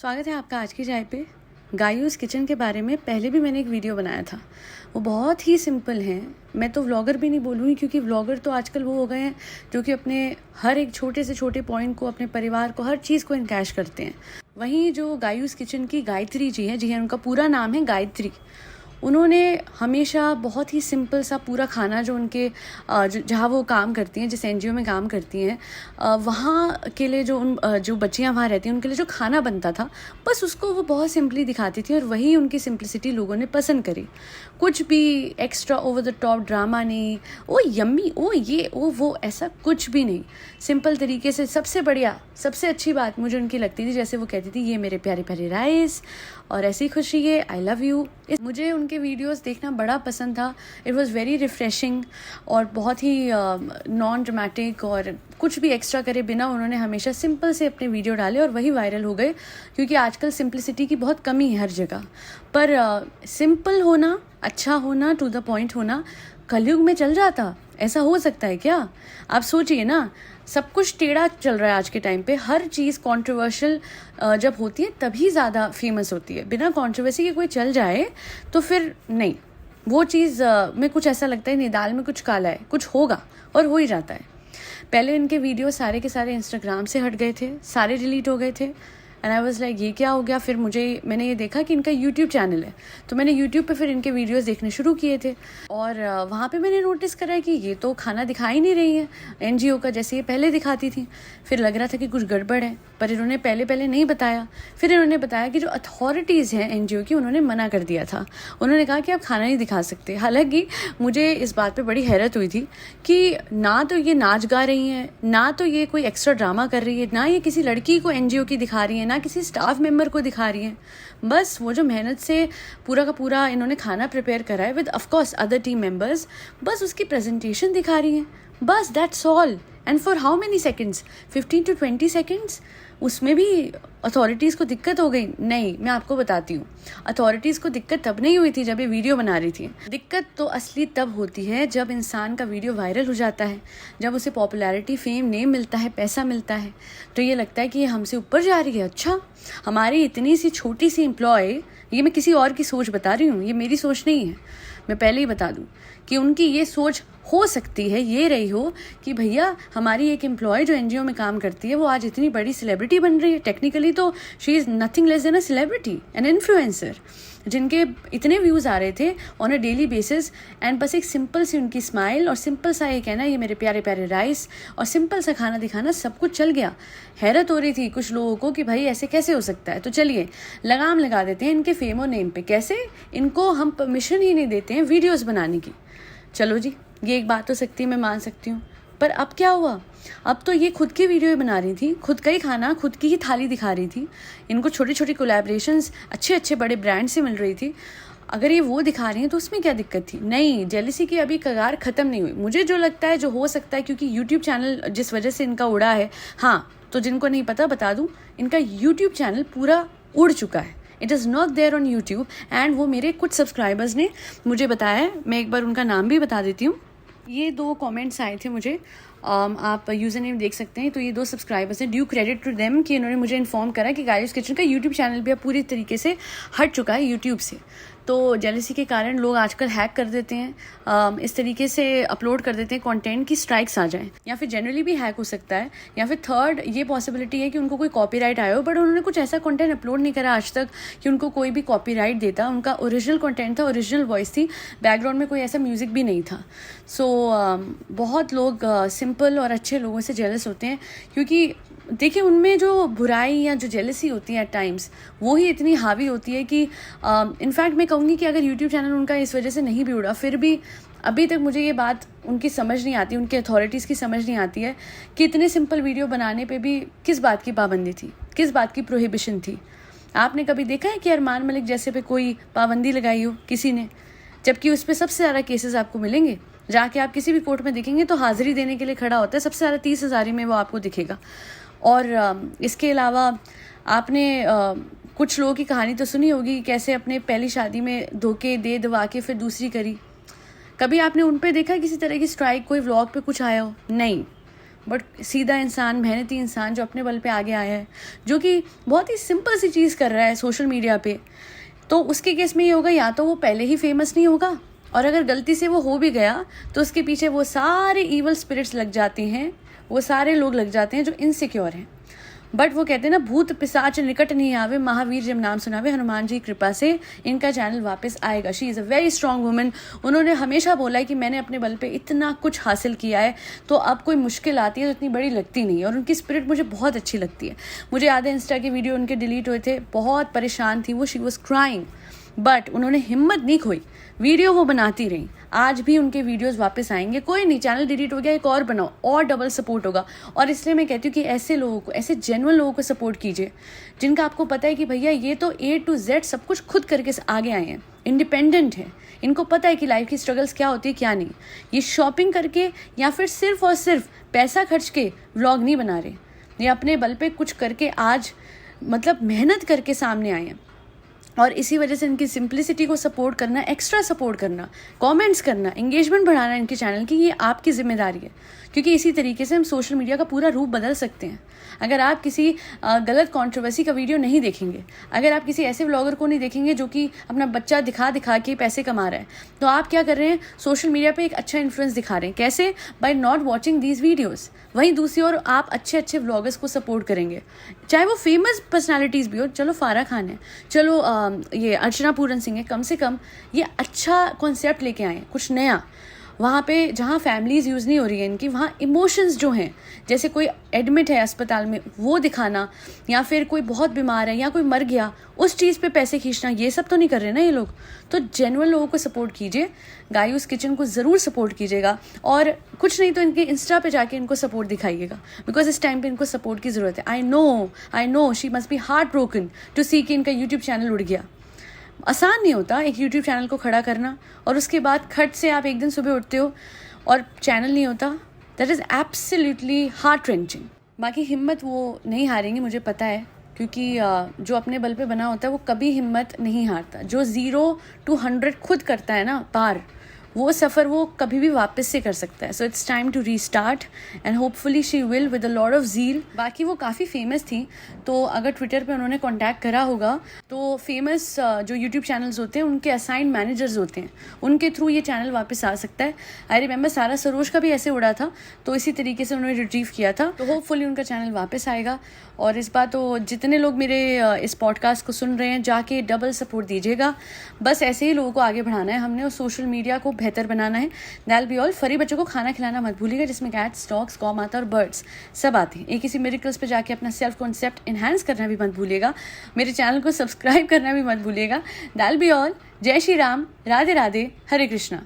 स्वागत है आपका आज की चाय पे। गायूस किचन के बारे में पहले भी मैंने एक वीडियो बनाया था। वो बहुत ही सिंपल हैं। मैं तो व्लॉगर भी नहीं बोलूँगी क्योंकि व्लॉगर तो आजकल वो हो गए हैं जो कि अपने हर एक छोटे से छोटे पॉइंट को, अपने परिवार को, हर चीज़ को इनकैश करते हैं। वहीं जो गायूस किचन की गायत्री जी हैं, उनका पूरा नाम है गायत्री। उन्होंने हमेशा बहुत ही सिंपल सा पूरा खाना जो उनके जहाँ वो काम करती हैं, जिस एनजीओ में काम करती हैं, वहाँ के लिए जो बच्चियाँ वहाँ रहती हैं उनके लिए जो खाना बनता था, बस उसको वो बहुत सिंपली दिखाती थी और वही उनकी सिंपलिसिटी लोगों ने पसंद करी। कुछ भी extra over the top drama नहीं, ओ यम्मी, ओ ये ओ वो, ऐसा कुछ भी नहीं। सिंपल तरीके से सबसे बढ़िया, सबसे अच्छी बात मुझे उनकी लगती थी जैसे वो कहती थी, ये मेरे प्यारे प्यारे राइस और ऐसी खुश रहिए, आई लव यू। मुझे उनके वीडियोस देखना बड़ा पसंद था। इट वाज वेरी रिफ्रेशिंग और बहुत ही नॉन ड्रामेटिक और कुछ भी एक्स्ट्रा करे बिना उन्होंने हमेशा सिंपल से अपने वीडियो डाले और वही वायरल हो गए, क्योंकि आजकल सिंपलिसिटी की बहुत कमी है हर जगह। पर सिंपल होना, अच्छा होना, टू द पॉइंट होना कलयुग में चल जाता। ऐसा हो सकता है क्या? आप सोचिए ना, सब कुछ टेढ़ा चल रहा है आज के टाइम पे। हर चीज़ कंट्रोवर्शियल जब होती है तभी ज़्यादा फेमस होती है। बिना कंट्रोवर्सी के कोई चल जाए तो फिर नहीं, वो चीज़ में कुछ ऐसा लगता है नहीं, दाल में कुछ काला है, कुछ होगा, और हो ही जाता है। पहले इनके वीडियो सारे के सारे इंस्टाग्राम से हट गए थे, सारे डिलीट हो गए थे। एंड आई वाज लाइक, ये क्या हो गया? फिर मैंने ये देखा कि इनका यूट्यूब चैनल है, तो मैंने यूट्यूब पे फिर इनके वीडियोस देखने शुरू किए थे। और वहाँ पे मैंने नोटिस करा कि ये तो खाना दिखा ही नहीं रही है एनजीओ का जैसे ये पहले दिखाती थी। फिर लग रहा था कि कुछ गड़बड़ है, पर इन्होंने पहले नहीं बताया। फिर इन्होंने बताया कि जो अथॉरिटीज़ हैं एनजीओ की, उन्होंने मना कर दिया था। उन्होंने कहा कि आप खाना नहीं दिखा सकते। हालांकि मुझे इस बात पे बड़ी हैरत हुई थी कि ना तो ये नाच गा रही हैं, ना तो ये कोई एक्स्ट्रा ड्रामा कर रही है, ना ये किसी लड़की को एनजीओ की दिखा रही है, ना किसी स्टाफ मेंबर को दिखा रही हैं। बस वो जो मेहनत से पूरा का पूरा इन्होंने खाना प्रिपेयर करा है with of course other team members, बस उसकी प्रेजेंटेशन दिखा रही हैं। बस that's all. And for how many seconds? 15 to 20 seconds. उसमें भी अथॉरिटीज़ को दिक्कत हो गई? नहीं, मैं आपको बताती हूँ। अथॉरिटीज़ को दिक्कत तब नहीं हुई थी जब ये वीडियो बना रही थी। दिक्कत तो असली तब होती है जब इंसान का वीडियो वायरल हो जाता है, जब उसे पॉपुलैरिटी, फेम, नेम मिलता है, पैसा मिलता है, तो ये लगता है कि ये हमसे ऊपर जा रही है। अच्छा, हमारी इतनी सी छोटी सी एम्प्लॉय, ये मैं किसी और की सोच बता रही हूँ, ये मेरी सोच नहीं है। मैं पहले ही बता दूं कि उनकी ये सोच हो सकती है ये रही हो कि भैया हमारी एक एम्प्लॉय जो एनजीओ में काम करती है वो आज इतनी बड़ी सेलिब्रिटी बन रही है। टेक्निकली तो she is nothing less than a celebrity, an influencer, जिनके इतने व्यूज़ आ रहे थे on a daily basis. And बस एक सिंपल सी उनकी स्माइल और सिंपल सा ये कहना, ये मेरे प्यारे प्यारे राइस, और सिंपल सा खाना दिखाना, सब कुछ चल गया। हैरत हो रही थी कुछ लोगों को कि भाई ऐसे कैसे हो सकता है। तो चलिए लगाम लगा देते हैं इनके फेम और नेम पे। कैसे? इनको हम परमिशन ही नहीं देते हैं वीडियोज़ बनाने की। चलो जी, ये एक बात हो सकती है, मैं मान सकती हूँ। पर अब क्या हुआ? अब तो ये खुद की वीडियो बना रही थी, खुद का ही खाना, खुद की ही थाली दिखा रही थी। इनको छोटी छोटी कोलैबोरेशंस अच्छे बड़े ब्रांड से मिल रही थी। अगर ये वो दिखा रही हैं तो उसमें क्या दिक्कत थी? नहीं, जेलसी की अभी कगार ख़त्म नहीं हुई। मुझे जो लगता है, जो हो सकता है, क्योंकि यूट्यूब चैनल जिस वजह से इनका उड़ा है, हाँ, तो जिनको नहीं पता बता दूँ, इनका यूट्यूब चैनल पूरा उड़ चुका है। It is not there on YouTube. And वो मेरे कुछ सब्सक्राइबर्स ने मुझे बताया है, मैं एक बार उनका नाम भी बता देती हूँ। ये 2 कमेंट्स आए थे मुझे, आप यूज़र नेम देख सकते हैं। तो ये 2 सब्सक्राइबर्स हैं, ड्यू क्रेडिट टू देम, कि इन्होंने मुझे इन्फॉर्म करा कि गायूस किचन का यूट्यूब चैनल भी अब पूरी तरीके से हट चुका है यूट्यूब से। तो जेलसी के कारण लोग आजकल हैक कर देते हैं, इस तरीके से अपलोड कर देते हैं कंटेंट की स्ट्राइक्स आ जाएं, या फिर जनरली भी हैक हो सकता है, या फिर थर्ड ये पॉसिबिलिटी है कि उनको कोई कॉपीराइट आया हो, बट उन्होंने कुछ ऐसा कंटेंट अपलोड नहीं करा आज तक कि उनको कोई भी कॉपीराइट देता। उनका ओरिजिनल कंटेंट था, ओरिजिनल वॉइस थी, बैकग्राउंड में कोई ऐसा म्यूजिक भी नहीं था। सो बहुत लोग सिंपल और अच्छे लोगों से जेलस होते हैं, क्योंकि देखिए उनमें जो बुराई या जो जेलसी होती है एट टाइम्स, वो ही इतनी हावी होती है कि इनफैक्ट मैं कहूँगी कि अगर यूट्यूब चैनल उनका इस वजह से नहीं भी उड़ा, फिर भी अभी तक मुझे ये बात उनकी समझ नहीं आती, उनके अथॉरिटीज़ की समझ नहीं आती है कि इतने सिंपल वीडियो बनाने पे भी किस बात की पाबंदी थी, किस बात की प्रोहिबिशन थी। आपने कभी देखा है कि अरमान मलिक जैसे पे कोई पाबंदी लगाई हो किसी ने? जबकि उस पर सबसे ज़्यादा केसेस आपको मिलेंगे। जाके आप किसी भी कोर्ट में देखेंगे तो हाजिरी देने के लिए खड़ा होता है, सबसे ज़्यादा 30,000 में वो आपको दिखेगा। और इसके अलावा आपने कुछ लोगों की कहानी तो सुनी होगी, कैसे अपने पहली शादी में धोखे दे दवा के फिर दूसरी करी। कभी आपने उन पे देखा किसी तरह की स्ट्राइक, कोई व्लॉग पे कुछ आया हो? नहीं, बट सीधा इंसान, मेहनती इंसान जो अपने बल पे आगे आया है, जो कि बहुत ही सिंपल सी चीज़ कर रहा है सोशल मीडिया पे, तो उसके केस में ये होगा, या तो वो पहले ही फेमस नहीं होगा, और अगर गलती से वो हो भी गया तो उसके पीछे वो सारे ईवल स्पिरिट्स लग जाते हैं, वो सारे लोग लग जाते हैं जो इनसिक्योर हैं। बट वो कहते हैं ना, भूत पिशाच निकट नहीं आवे, महावीर जब नाम सुनावे, हनुमान जी की कृपा से इनका चैनल वापस आएगा। She is a very strong woman. उन्होंने हमेशा बोला है कि मैंने अपने बल पे इतना कुछ हासिल किया है, तो अब कोई मुश्किल आती है तो इतनी बड़ी लगती नहीं है, और उनकी स्पिरिट मुझे बहुत अच्छी लगती है। मुझे याद है इंस्टा के वीडियो उनके डिलीट हुए थे, बहुत परेशान थी वो, शी वॉज क्राइंग, बट उन्होंने हिम्मत नहीं खोई, वीडियो वो बनाती रही। आज भी उनके वीडियोस वापस आएंगे, कोई नहीं, चैनल डिलीट हो गया, एक और बनाओ, और डबल सपोर्ट होगा। और इसलिए मैं कहती हूँ कि ऐसे लोगों को, ऐसे जेन्युइन लोगों को सपोर्ट कीजिए, जिनका आपको पता है कि भैया ये तो A to Z सब कुछ खुद करके आगे आए हैं, इंडिपेंडेंट है, इनको पता है कि लाइफ की स्ट्रगल्स क्या होती है क्या नहीं। ये शॉपिंग करके या फिर सिर्फ और सिर्फ पैसा खर्च के व्लॉग नहीं बना रहे, ये अपने बल पे कुछ करके आज मतलब मेहनत करके सामने आए हैं। और इसी वजह से इनकी सिंप्लिसिटी को सपोर्ट करना, एक्स्ट्रा सपोर्ट करना, कमेंट्स करना, एंगेजमेंट बढ़ाना इनके चैनल की, ये आपकी जिम्मेदारी है। क्योंकि इसी तरीके से हम सोशल मीडिया का पूरा रूप बदल सकते हैं। अगर आप किसी गलत कंट्रोवर्सी का वीडियो नहीं देखेंगे, अगर आप किसी ऐसे व्लॉगर को नहीं देखेंगे जो कि अपना बच्चा दिखा दिखा के पैसे कमा रहा है, तो आप क्या कर रहे हैं, सोशल मीडिया पे एक अच्छा इन्फ्लुएंस दिखा रहे हैं। कैसे? By not watching these videos. वहीं दूसरी ओर आप अच्छे अच्छे व्लॉगर्स को सपोर्ट करेंगे, चाहे वो फेमस पर्सनालिटीज़ भी हो। चलो फारा खान है, चलो ये अर्चना पूरन सिंह है, कम से कम ये अच्छा कॉन्सेप्ट लेके आए, कुछ नया। वहाँ पे जहाँ फैमिलीज़ यूज़ नहीं हो रही है इनकी, वहाँ इमोशंस जो हैं, जैसे कोई एडमिट है अस्पताल में, वो दिखाना, या फिर कोई बहुत बीमार है या कोई मर गया, उस चीज़ पे पैसे खींचना, ये सब तो नहीं कर रहे ना ये लोग। तो जेन्युइन लोगों को सपोर्ट कीजिए, गायूस किचन को ज़रूर सपोर्ट कीजिएगा, और कुछ नहीं तो इनके इंस्टा पे जाके इनको सपोर्ट दिखाइएगा, बिकॉज इस टाइम पे इनको सपोर्ट की ज़रूरत है। I know she must be heart broken to see कि इनका यूट्यूब चैनल उड़ गया। आसान नहीं होता एक यूट्यूब चैनल को खड़ा करना, और उसके बाद खट से आप एक दिन सुबह उठते हो और चैनल नहीं होता। That is absolutely heart wrenching. बाकी हिम्मत वो नहीं हारेंगे, मुझे पता है, क्योंकि जो अपने बल पे बना होता है वो कभी हिम्मत नहीं हारता। जो 0 to 100 खुद करता है ना पार, वो सफ़र वो कभी भी वापस से कर सकता है। So it's time to restart, and hopefully she will with a lot of zeal. बाकी वो काफ़ी फेमस थी, तो अगर ट्विटर पे उन्होंने कांटेक्ट करा होगा, तो फेमस जो यूट्यूब चैनल्स होते हैं उनके असाइंड मैनेजर्स होते हैं, उनके थ्रू ये चैनल वापस आ सकता है। आई रिमेंबर सारा सरोज का भी ऐसे उड़ा था, तो इसी तरीके से उन्होंने रिट्रीव किया था। तो होपफुली उनका चैनल वापस आएगा। और इस बात तो जितने लोग मेरे इस पॉडकास्ट को सुन रहे हैं, जाके डबल सपोर्ट दीजिएगा। बस ऐसे ही लोगों को आगे बढ़ाना है हमने, और सोशल मीडिया को बेहतर बनाना है। That be all. फरी बच्चों को खाना खिलाना मत भूलिएगा, जिसमें कैट्स, डॉग्स, गौ माता और बर्ड्स सब आते हैं। एक किसी मिरेकल्स पे जाके अपना सेल्फ कॉन्सेप्ट इन्हांस करना भी मत भूलिएगा। मेरे चैनल को सब्सक्राइब करना भी मत भूलिएगा। That be all. जय श्री राम, राधे राधे, हरे कृष्णा।